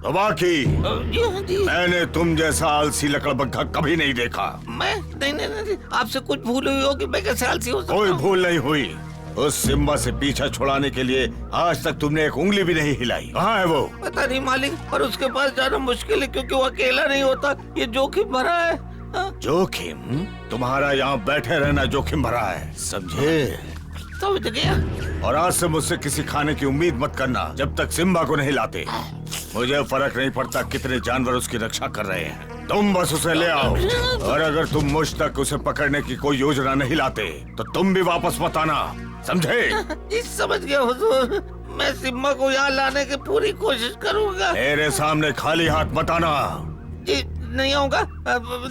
तबाकी, जी। मैंने तुम जैसा आलसी लकड़बग्घा कभी नहीं देखा। मैं नहीं, आपसे कुछ भूल हुई होगी। मैं कैसे आलसी हो सकता कोई हूँ? भूल नहीं हुई। उस सिम्बा से पीछा छुड़ाने के लिए आज तक तुमने एक उंगली भी नहीं हिलाई। कहाँ है वो? पता नहीं मालिक, पर उसके पास जाना मुश्किल है क्योंकि वो अकेला नहीं होता। ये जोखिम भरा है। जोखिम? तुम्हारा यहाँ बैठे रहना जोखिम भरा है, समझे? समझ गया। और आज से मुझसे किसी खाने की उम्मीद मत करना जब तक सिम्बा को नहीं लाते। मुझे फर्क नहीं पड़ता कितने जानवर उसकी रक्षा कर रहे हैं, तुम बस उसे ले आओ। और अगर तुम मुझ तक उसे पकड़ने की कोई योजना नहीं लाते तो तुम भी वापस मत आना, समझे? जी समझ गया हुजूर। मैं सिम्बा को यहाँ लाने की पूरी कोशिश करूँगा। मेरे सामने खाली हाथ मत आना। जी नहीं आऊँगा।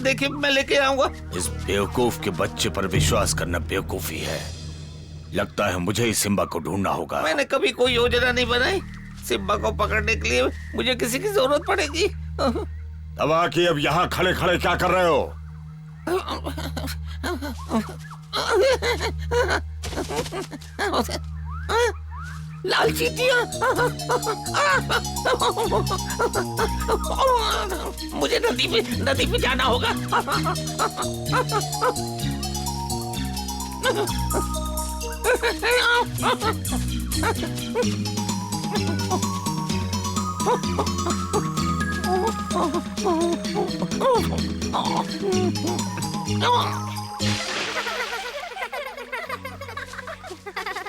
देखिए मैं लेके आऊँगा। इस बेवकूफ के बच्चे पर विश्वास करना बेवकूफी है। लगता है मुझे ही सिम्बा को ढूंढना होगा। मैंने कभी कोई योजना नहीं बनाई। सिम्बा को पकड़ने के लिए मुझे किसी की जरूरत पड़ेगी। तबाकी, अब यहाँ खड़े खड़े क्या कर रहे हो? लाल चींटियां। मुझे नदी पे जाना होगा।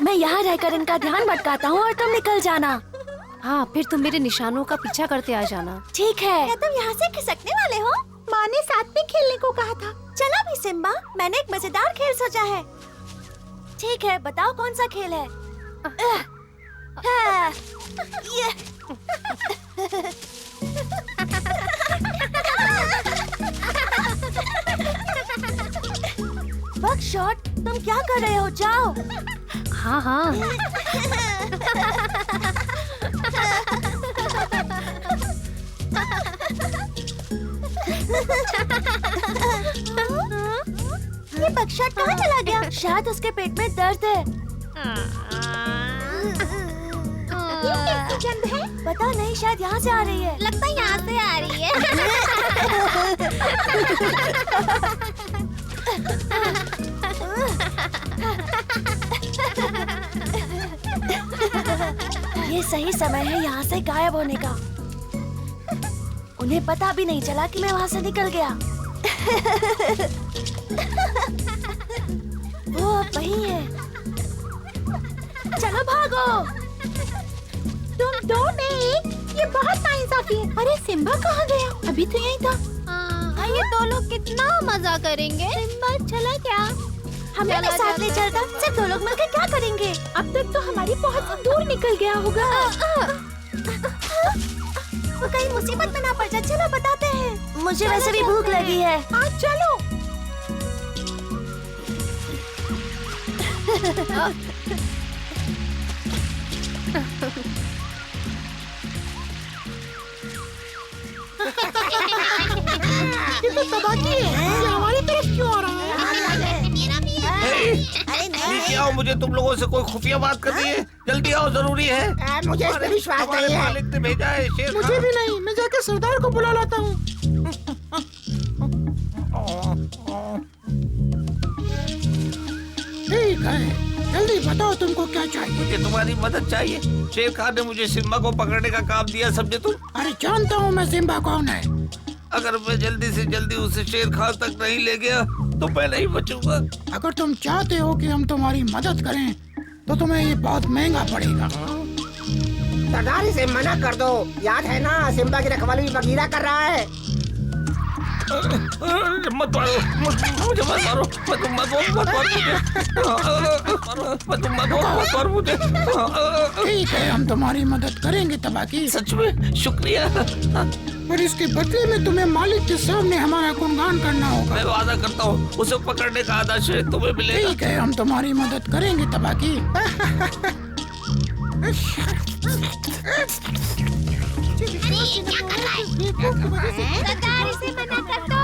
मैं यहाँ रहकर इनका ध्यान भटकाता हूँ और तुम निकल जाना। हाँ, फिर तुम मेरे निशानों का पीछा करते आ जाना। ठीक है। क्या तुम यहाँ से खिसकने वाले हो? माँ ने साथ में खेलने को कहा था। चलो भी सिम्बा, मैंने एक मजेदार खेल सोचा है। ठीक है, बताओ कौन सा खेल है? ये बकशॉट, तुम क्या कर रहे हो? जाओ। हाँ हाँ। ये बकशॉट कहाँ चला गया? शायद उसके पेट में दर्द है। ये कैसी गंध है? पता नहीं, शायद यहाँ से आ रही है। लगता है यहाँ से आ रही है। ये सही समय है यहाँ से गायब होने का। उन्हें पता भी नहीं चला कि मैं वहाँ से निकल गया। वो अब वहीं है। चलो भागो। तुम दो में एक, ये बहुत नाइंसाफी है। अरे सिम्बा कहाँ गया? अभी तो यहीं था। ये दो लोग कितना मजा करेंगे। सिम्बा चला क्या? हमें भी साथ ले चलता। सिर्फ दो लोग मिलकर क्या करेंगे? अब तक तो हमारी बहुत दूर निकल गया होगा। वो कहीं मुसीबत में ना पड़ जाए। चलो बताते हैं। मुझे वैसे भी भूख लगी है। हाँ चलो। ये तो तबाकी है। ये हमारी तरफ क्यों आ रहा है? अरे नीचे आओ, मुझे तुम लोगों से कोई खुफिया बात करनी है। जल्दी आओ, जरूरी है। मुझे इस पे विश्वास हमारे नहीं है। मालिक ने भेजा है। शेर मुझे भी नहीं। मैं जाके सरदार को बुला लाता हूँ। ठीक है, जल्दी बताओ तुमको क्या चाहिए। मुझे तुम्हारी मदद चाहिए। शेर खान ने मुझे सिम्बा को पकड़ने का काम दिया, समझे तुम? अरे जानता हूँ मैं सिम्बा कौन है। अगर मैं जल्दी से जल्दी उसे शेर खान तक नहीं ले गया तो मैं नहीं बचूंगा। अगर तुम चाहते हो कि हम तुम्हारी मदद करें तो तुम्हें ये बहुत महंगा पड़ेगा। सरदार इसे मना कर दो। याद है ना, सिम्बा की रखवाली बगीरा कर रहा है। मत मारो मुझे, मत मारो, मत मारो मुझे। ठीक है, हम तुम्हारी मदद करेंगे तबाकी। सच में शुक्रिया। पर इसके बदले में तुम्हें मालिक के सामने हमारा गुणगान करना होगा। मैं वादा करता हूँ उसे पकड़ने का आधा श्रेय तुम्हें मिलेगा। ठीक है, हम तुम्हारी मदद करेंगे तबाकी। सरदार इसे मना कर दो।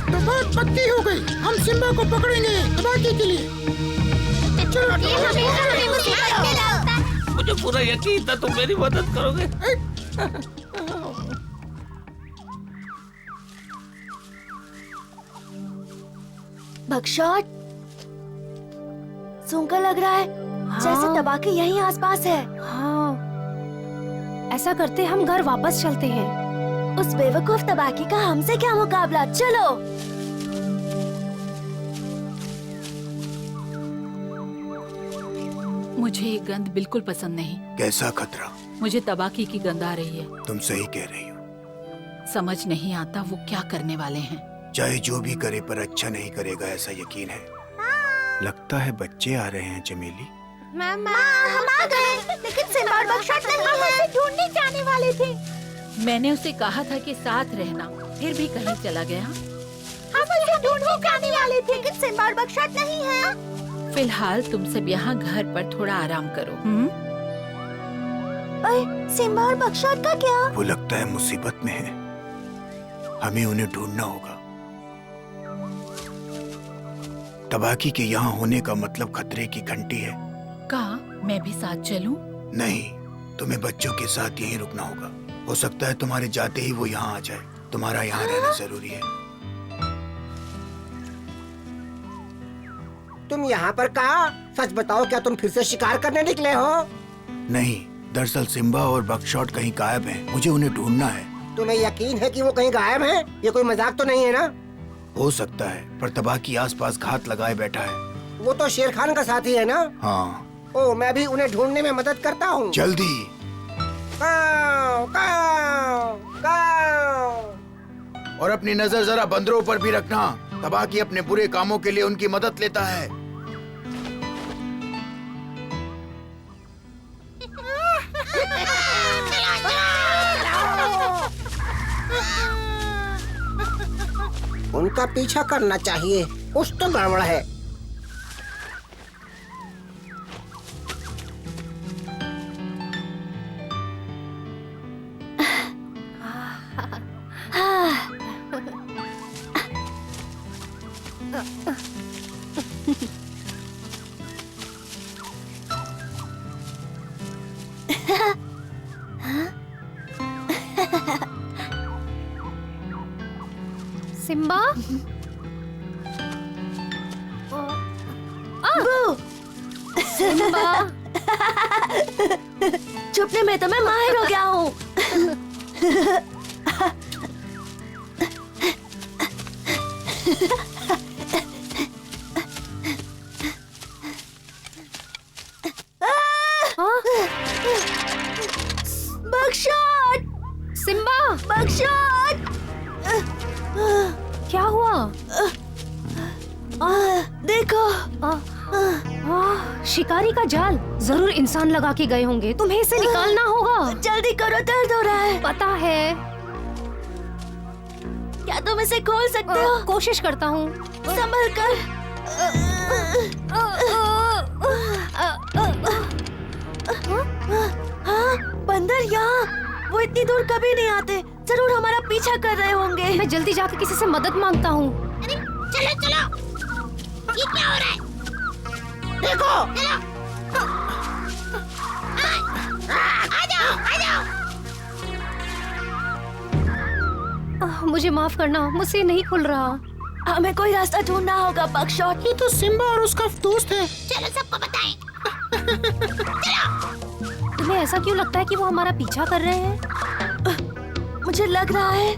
तो बात पक्की हो गई। हम सिम्बा को पकड़ेंगे तबाकी के लिए। चलो, ये हमेशा हमें मुसीबत में डालता है। मुझे पूरा यकीन था तुम मेरी मदद करोगे। बकशॉट, सूंघकर लग रहा है जैसे तबाकी यहीं आसपास है। हाँ, ऐसा करते हम घर वापस चलते हैं। उस बेवकूफ तबाकी का हमसे क्या मुकाबला, चलो। मुझे ये गंध बिल्कुल पसंद नहीं। कैसा खतरा? मुझे तबाकी की गंध आ रही है। तुम सही कह रही हो। समझ नहीं आता वो क्या करने वाले हैं। चाहे जो भी करे पर अच्छा नहीं करेगा, ऐसा यकीन है। लगता है बच्चे आ रहे हैं चमेली। माँ, हम आ गए, लेकिन सिम्बा और बकशॉट हम हमें ढूंढने जाने वाले थे। मैंने उसे कहा था कि साथ रहना, फिर भी कहीं चला गया। हम उसे ढूंढने जाने वाले थे, लेकिन सिम्बा और बकशॉट नहीं है। फिलहाल तुम सब यहाँ घर पर थोड़ा आराम करो। सिम्बा और बकशॉट का क्या? वो लगता है मुसीबत में है, हमें उन्हें ढूंढना होगा। तबाकी के यहाँ होने का मतलब खतरे की घंटी है। कहा मैं भी साथ चलूं? नहीं, तुम्हें बच्चों के साथ यहीं रुकना होगा। हो सकता है तुम्हारे जाते ही वो यहाँ आ जाए। तुम्हारा यहाँ रहना जरूरी है। तुम यहाँ पर कहा? सच बताओ, क्या तुम फिर से शिकार करने निकले हो? नहीं, दरअसल सिम्बा और बकशॉट कहीं गायब हैं। मुझे उन्हें ढूंढना है। तुम्हें यकीन है कि वो कहीं गायब हैं? ये कोई मजाक तो नहीं है ना? हो सकता है, पर तबाकी आसपास घात लगाए बैठा है। वो तो शेर खान का साथी है ना? हाँ। ओ, मैं भी उन्हें ढूंढने में मदद करता हूँ। जल्दी। काऊ, काऊ, काऊ। और अपनी नजर जरा बंदरों पर भी रखना। तबाकी अपने बुरे कामों के लिए उनकी मदद लेता है। उनका पीछा करना चाहिए, कुछ तो गड़बड़ है। सिम्बा, सिम्बा, छुपने में तो मैं माहिर हो गया हूँ। बकशॉट, सिम्बा, बकशॉट, क्या हुआ? देखो। शिकारी का जाल जरूर इंसान लगा के गए होंगे। तुम्हें इसे निकालना होगा। जल्दी करो, दर्द हो रहा है। पता है। क्या तुम इसे खोल सकते हो? कोशिश करता हूँ। संभल कर। हाँ, बंदर यहाँ। वो इतनी दूर कभी नहीं आते। जरूर हमारा पीछा कर रहे होंगे। मैं जल्दी जाकर किसी से मदद मांगता हूँ। चलो चलो, ये क्या हो रहा है? देखो, आ जाओ। मुझे माफ करना, मुझसे नहीं खुल रहा। हमें कोई रास्ता ढूंढना होगा बकशॉट। ये तो सिम्बा और उसका दोस्त है। चलो सबको बताएं। तुम्हें ऐसा क्यों लगता है कि वो हमारा पीछा कर रहे हैं? मुझे लग रहा है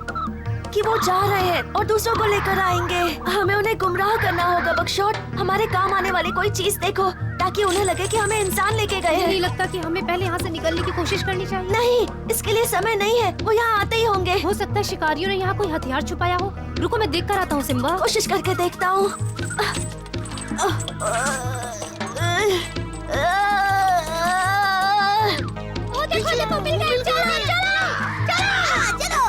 कि वो जा रहे हैं और दूसरों को लेकर आएंगे। हमें उन्हें गुमराह करना होगा बकशॉट। हमारे काम आने वाली कोई चीज देखो, ताकि उन्हें लगे कि हमें इंसान लेके गए हैं। नहीं लगता कि हमें पहले यहाँ से निकलने की कोशिश करनी चाहिए? नहीं, इसके लिए समय नहीं है। वो यहाँ आते ही होंगे। हो सकता है शिकारियों ने यहाँ कोई हथियार छुपाया हो। रुको, मैं देख कर आता हूँ सिम्बा। कोशिश करके देखता हूँ। देखो, मिल गए। चलो।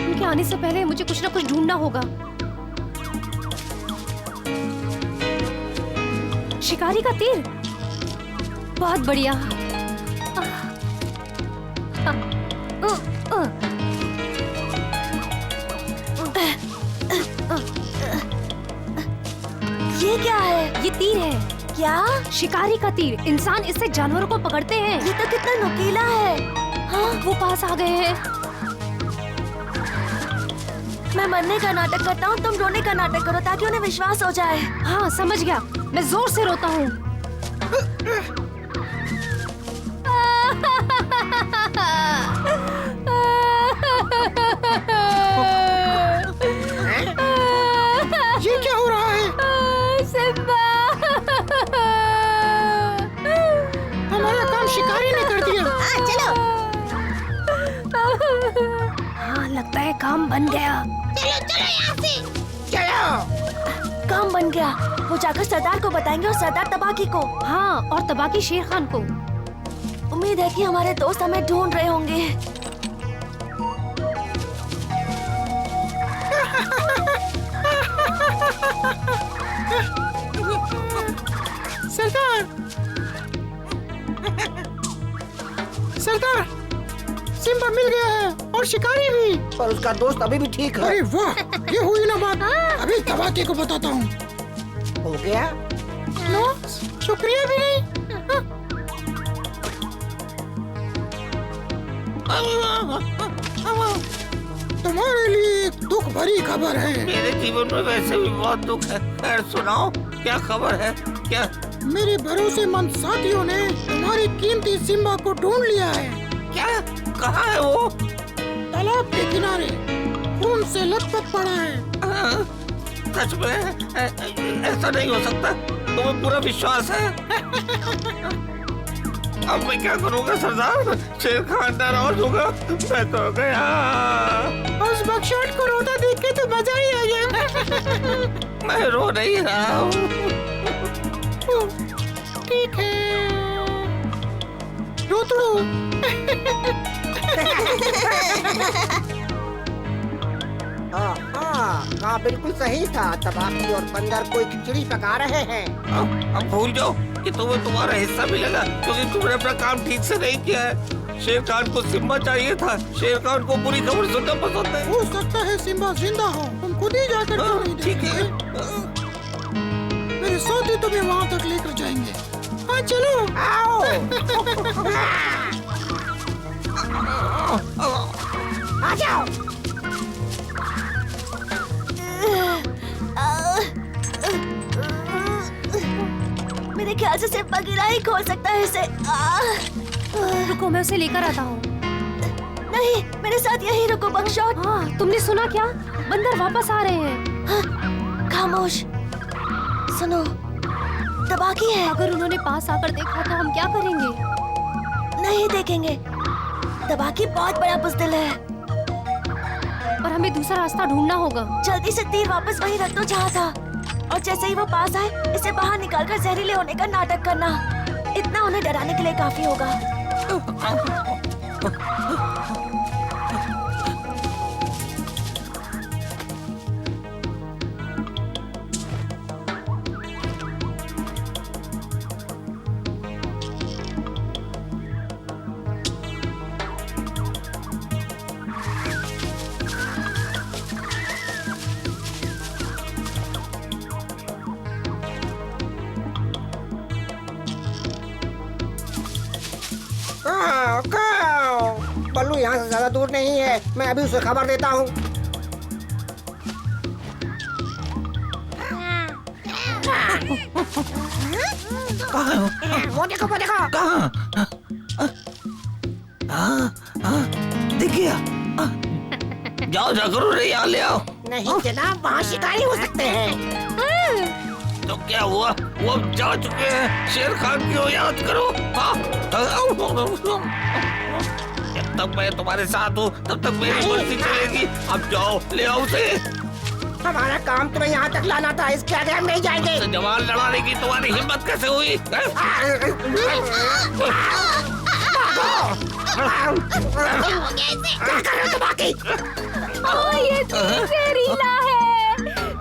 उनके आने से पहले मुझे कुछ ना कुछ ढूंढना होगा। शिकारी का तीर। बहुत बढ़िया। ये क्या है? ये तीर है, क्या? शिकारी का तीर। इंसान इससे जानवरों को पकड़ते हैं। ये तो कितना नुकीला है। हाँ, वो पास आ गए हैं। मैं मरने का नाटक करता हूँ, तुम रोने का नाटक करो ताकि उन्हें विश्वास हो जाए। हाँ, समझ गया। मैं जोर से रोता हूँ। ये क्या हो रहा है? सिम्बा! हमारा काम शिकारी ने कर दिया। चलो। हाँ, लगता है काम बन गया। चलो। काम बन गया। वो जाकर सरदार को बताएंगे और सरदार तबाकी को। हाँ, और तबाकी शेर खान को। उम्मीद है कि हमारे दोस्त हमें ढूंढ रहे होंगे। सरदार, सरदार, सिम्बा मिल गया है और शिकारी भी। पर उसका दोस्त अभी भी ठीक है। अरे वाह, ये हुई ना बात। अभी तबाकी को बताता हूँ। हो गया? लो, शुक्रिया भी नहीं। तुम्हारे लिए एक दुख भरी खबर है। मेरे जीवन में वैसे भी बहुत दुख है। खैर सुनाओ, क्या खबर है? क्या? मेरे भरोसेमंद साथियों ने तुम्हारी कीमती सिम्बा को ढूंढ लिया है। क्या? कहाँ है वो? तालाब के किनारे खून से लथपथ पड़ा है। सच में? ऐसा नहीं हो सकता। तुम्हें पूरा विश्वास है? अब मैं क्या करूँगा सरदार? शेर खान नाराज होगा। मैं तो गया। उस बकशॉट को रोता देख के तो मजा ही आ गया। मैं रो नहीं रहा हूँ। ठीक है, रो तो रो। हाँ, बिल्कुल सही था। तबाकी और बंदर कोई खिचड़ी पका रहे हैं। अब भूल जाओ कि तुम्हें तुम्हारा हिस्सा मिलेगा, क्योंकि तुमने अपना काम ठीक से नहीं किया है। शेर खान को सिम्बा चाहिए था। शेर खान को बुरी खबर सुनना पसंद है। हो सकता है सिम्बा जिंदा हो, तुम खुद ही जाकर क्यों नहीं ठीक देखते? है। मेरे साथी तुम्हें वहाँ तक लेकर जाएंगे। हाँ चलो। आओ। आ जाओ। मेरे ख्याल से सिर्फ बगीरा ही खोल सकता है इसे। रुको, मैं उसे लेकर आता हूँ। नहीं, मेरे साथ यही रुको बकशॉट। हाँ, तुमने सुना क्या? बंदर वापस आ रहे हैं। हाँ, खामोश। सुनो, तबाकी है। अगर उन्होंने पास आकर देखा तो हम क्या करेंगे? नहीं देखेंगे। तबाकी बहुत बड़ा बुज़दिल है। और हमें दूसरा रास्ता ढूंढना होगा। जल्दी से तीर वापस वहीं रख दो जहाँ था, और जैसे ही वो पास आए इसे बाहर निकालकर जहरीले होने का नाटक करना। इतना उन्हें डराने के लिए काफी होगा। बल्लू यहाँ से ज्यादा दूर नहीं है। मैं अभी उसे खबर देता हूँ। वो देखो, वो देखो। कहाँ? दिख गया। जाओ जाकर उन्हें यहाँ ले आओ। नहीं जनाब, वहाँ शिकारी हो सकते हैं। तो क्या हुआ? वो अब जा चुके हैं। शेर खान की याद करो। हाँ। जब तक मैं तुम्हारे साथ हूँ तब तक मेरी मर्जी चलेगी। अब जाओ, ले आओ उसे। हमारा काम तुम्हें यहाँ तक लाना था, इसके आगे हम नहीं जाएंगे। तो जवान लड़ाने की तुम्हारी हिम्मत कैसे हुई? क्या कर रहे हो तबाकी? ये तीर जहरीला है,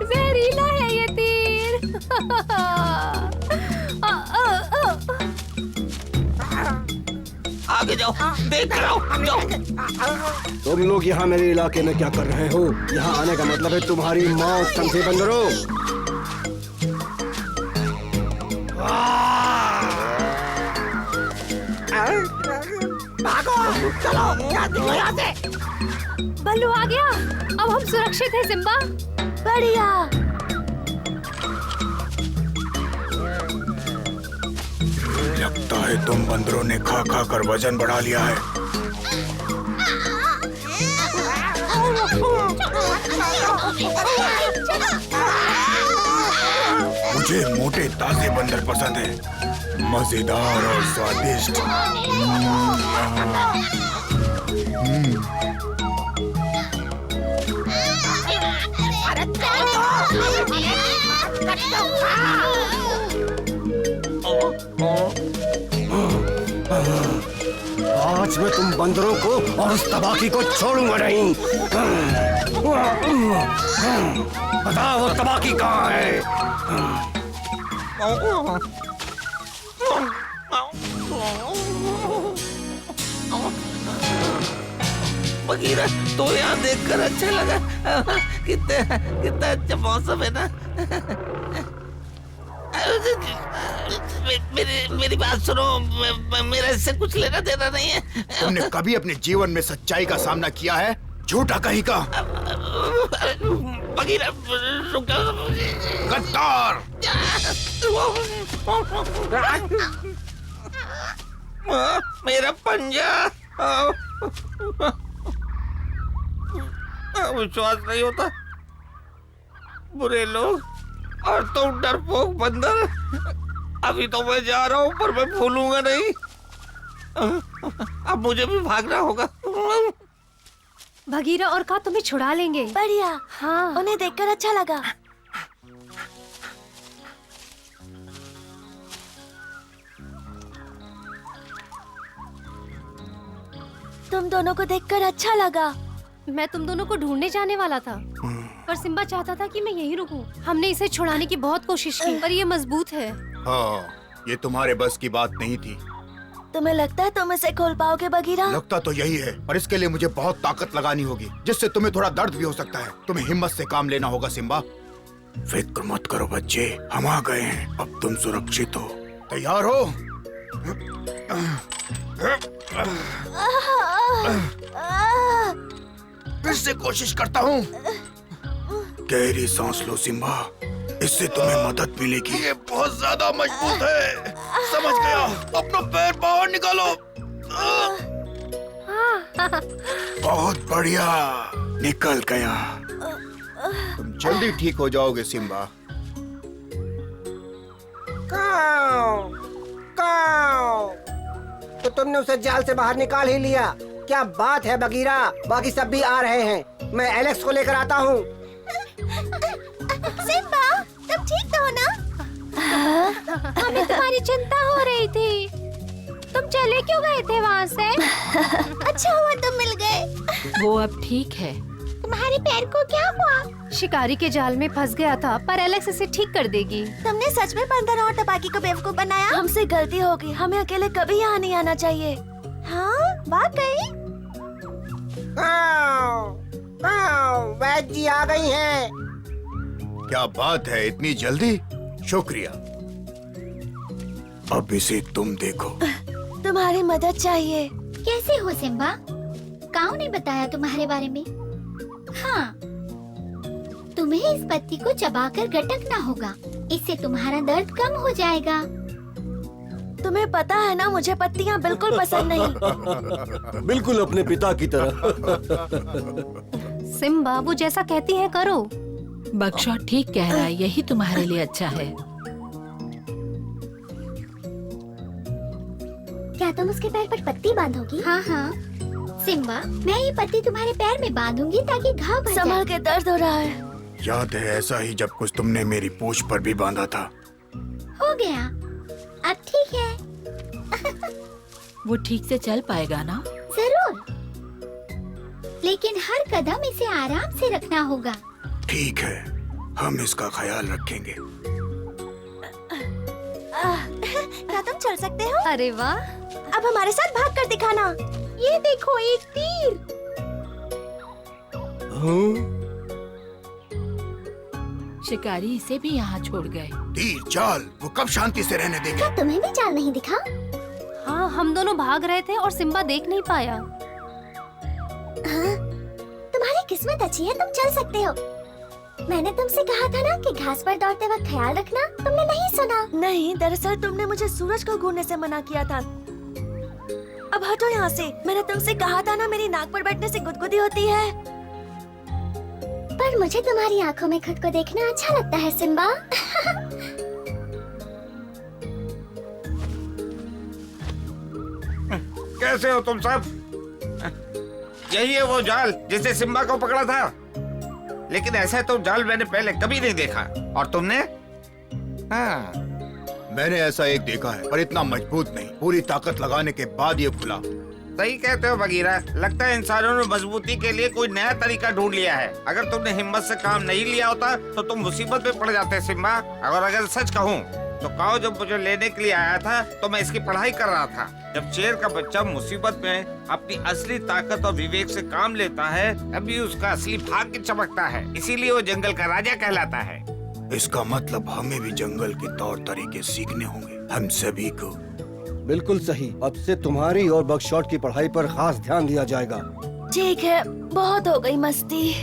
जहरीला है ये तीर। जाओ, देख कर आओ, जाओ। तुम लोग यहाँ मेरे इलाके में क्या कर रहे हो? यहाँ आने का मतलब है तुम्हारी मौत, समझे बंदरों? भागो, चलो, यहाँ से। बल्लू आ गया। अब हम सुरक्षित हैं सिम्बा। बढ़िया। लगता है तुम बंदरों ने खा खा कर वजन बढ़ा लिया है। मुझे मोटे ताजे बंदर पसंद है, मजेदार और स्वादिष्ट। आज मैं तुम बंदरों को और उस तबाकी को छोड़ूंगा नहीं। बताओ वो तबाकी कहाँ है? बगीरा, तो यहाँ देखकर अच्छा लगा। कितना अच्छा मौसम है ना। मेरी बात सुनो, मेरा इससे कुछ लेना देना नहीं है। तुमने कभी अपने जीवन में सच्चाई का सामना किया है? झूठा कहीं का। बगीरा, रुक जाओ। गद्दार! मेरा पंजा। विश्वास नहीं होता। बुरे लोग और तुम डरपोक बंदर। अभी तो मैं जा रहा हूँ, पर मैं भूलूंगा नहीं। अब मुझे भी भागना होगा। भगीरा और का तुम्हें छुड़ा लेंगे। बढ़िया। हाँ, उन्हें देखकर अच्छा लगा। तुम दोनों को देखकर अच्छा लगा। मैं तुम दोनों को ढूंढने जाने वाला था, पर सिम्बा चाहता था कि मैं यहीं रुकूं। हमने इसे छुड़ाने की बहुत कोशिश की, पर ये मजबूत है। हाँ, ये तुम्हारे बस की बात नहीं थी। तुम्हें लगता है तुम इसे खोल पाओगे बगीरा? लगता तो यही है, पर इसके लिए मुझे बहुत ताकत लगानी होगी, जिससे तुम्हें थोड़ा दर्द भी हो सकता है। तुम्हें हिम्मत से काम लेना होगा सिम्बा। फिक्र मत करो बच्चे, हम आ गए हैं। अब तुम सुरक्षित हो। तैयार हो? फिर से कोशिश करता हूँ। गहरी सांस लो सिम्बा, इससे तुम्हें मदद मिलेगी। ये बहुत ज्यादा मजबूत है। समझ गया। अपना पैर बाहर निकालो। बहुत बढ़िया, निकल गया। तुम जल्दी ठीक हो जाओगे सिम्बा। काऊ, काऊ। तो तुमने उसे जाल से बाहर निकाल ही लिया। क्या बात है बगीरा, बाकी सब भी आ रहे हैं। मैं एलेक्स को लेकर आता हूँ। सिम्बा, तुम ठीक तो हो ना? हमें तुम्हारी चिंता हो रही थी। तुम चले क्यों गए थे वहाँ से? अच्छा हुआ तुम मिल गए। वो अब ठीक है। तुम्हारे पैर को क्या हुआ? शिकारी के जाल में फंस गया था, पर एलेक्स इसे ठीक कर देगी। तुमने सच में बंदर और तबाकी को बेवकूफ बनाया? हमसे गलती हो गई। हमें अकेले कभी यहाँ नहीं आना चाहिए। हाँ, वाकई। वैद जी आ गई हैं। क्या बात है, इतनी जल्दी? शुक्रिया। अब इसे तुम देखो। तुम्हारी मदद चाहिए। कैसे हो सिम्बा? काऊ ने बताया तुम्हारे बारे में। हाँ, तुम्हें इस पत्ती को चबाकर गटकना होगा, इससे तुम्हारा दर्द कम हो जाएगा। तुम्हें पता है ना, मुझे पत्तियाँ बिल्कुल पसंद नहीं। बिल्कुल अपने पिता की तरह। सिम्बा, वो जैसा कहती है करो। बगशॉट ठीक कह रहा है, यही तुम्हारे लिए अच्छा है। क्या तुम उसके पैर पर पत्ती बांधोगी? हाँ हाँ सिम्बा, मैं ये पत्ती तुम्हारे पैर में बांधूंगी ताकि घाव भर जाए। संभल के, दर्द हो रहा है। याद है ऐसा ही जब कुछ तुमने मेरी पूंछ पर भी बांधा था। हो गया, अब ठीक है। वो ठीक से चल पाएगा ना? जरूर, लेकिन हर कदम इसे आराम से रखना होगा। ठीक है, हम इसका ख्याल रखेंगे। क्या तुम चल सकते हो? अरे वाह, अब हमारे साथ भाग कर दिखाना। ये देखो एक तीर। शिकारी इसे भी यहाँ छोड़ गए। तीर चाल वो कब शांति से रहने देंगे? क्या तुम्हें भी चाल नहीं दिखा? हाँ, हम दोनों भाग रहे थे और सिम्बा देख नहीं पाया। हाँ, तुम्हारी किस्मत अच्छी है, तुम चल सकते हो। मैंने तुमसे कहा था ना कि घास पर दौड़ते वक्त ख्याल रखना, तुमने नहीं सुना। नहीं, दरअसल तुमने मुझे सूरज को घूरने से मना किया था। अब हटो यहाँ से। मैंने तुमसे कहा था ना, मेरी नाक पर बैठने से गुदगुदी होती है। पर मुझे तुम्हारी आंखों में खुद को देखना अच्छा लगता है सिम्बा। कैसे हो तुम सब? यही है वो जाल जिसे सिम्बा को पकड़ा था, लेकिन ऐसा तो जाल मैंने पहले कभी नहीं देखा। और तुमने? हाँ, मैंने ऐसा एक देखा है, पर इतना मजबूत नहीं। पूरी ताकत लगाने के बाद ये खुला। सही कहते हो बगीरा। लगता है इंसानों ने मजबूती के लिए कोई नया तरीका ढूंढ लिया है। अगर तुमने हिम्मत से काम नहीं लिया होता तो तुम मुसीबत में पड़ जाते सिम्बा। और अगर सच कहूँ तो काओ जब मुझे लेने के लिए आया था तो मैं इसकी पढ़ाई कर रहा था। जब शेर का बच्चा मुसीबत में अपनी असली ताकत और विवेक से काम लेता है, तभी उसका असली भाग्य चमकता है। इसीलिए वो जंगल का राजा कहलाता है। इसका मतलब हमें भी जंगल के तौर तरीके सीखने होंगे, हम सभी को। बिल्कुल सही। अब से तुम्हारी और बकशॉट की पढ़ाई पर खास ध्यान दिया जाएगा। ठीक है, बहुत हो गई मस्ती।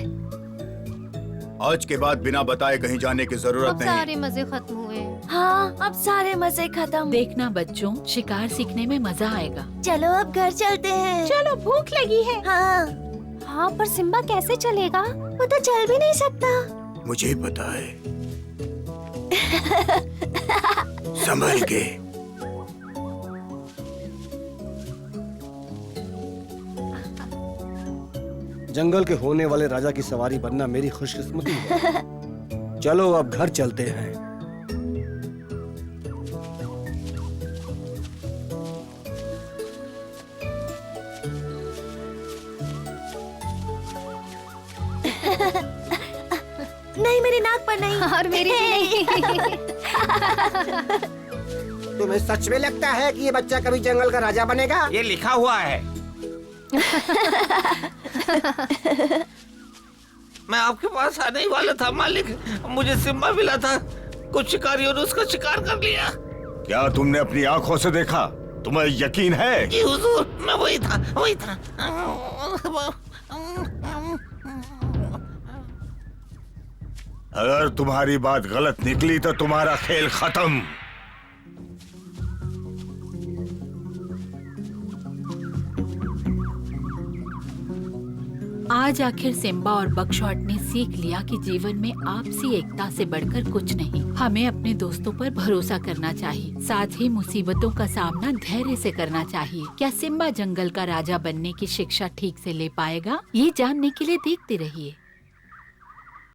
आज के बाद बिना बताए कहीं जाने की जरूरत अब नहीं। सारे मजे खत्म हुए। हाँ, अब सारे मजे खत्म। देखना बच्चों, शिकार सीखने में मजा आएगा। चलो अब घर चलते हैं। चलो, भूख लगी है। हाँ, हाँ, पर सिम्बा कैसे चलेगा? वो तो चल भी नहीं सकता। मुझे पता है। संभल के। जंगल के होने वाले राजा की सवारी बनना मेरी खुशकिस्मती है। चलो अब घर चलते हैं। नहीं, मेरी नाक पर नहीं। और मेरी भी नहीं। तुम्हें सच में लगता है कि ये बच्चा कभी जंगल का राजा बनेगा? ये लिखा हुआ है। मैं आपके पास आने ही वाला था मालिक। मुझे सिम्बा मिला था। कुछ शिकारियों ने उसका शिकार कर लिया। क्या तुमने अपनी आंखों से देखा? तुम्हें यकीन है? जी हुजूर, मैं वही था, वही था। अगर तुम्हारी बात गलत निकली तो तुम्हारा खेल खत्म। आज आखिर सिम्बा और बकशॉट ने सीख लिया कि जीवन में आपसी एकता से बढ़कर कुछ नहीं। हमें अपने दोस्तों पर भरोसा करना चाहिए, साथ ही मुसीबतों का सामना धैर्य से करना चाहिए। क्या सिम्बा जंगल का राजा बनने की शिक्षा ठीक से ले पाएगा? ये जानने के लिए देखते रहिए।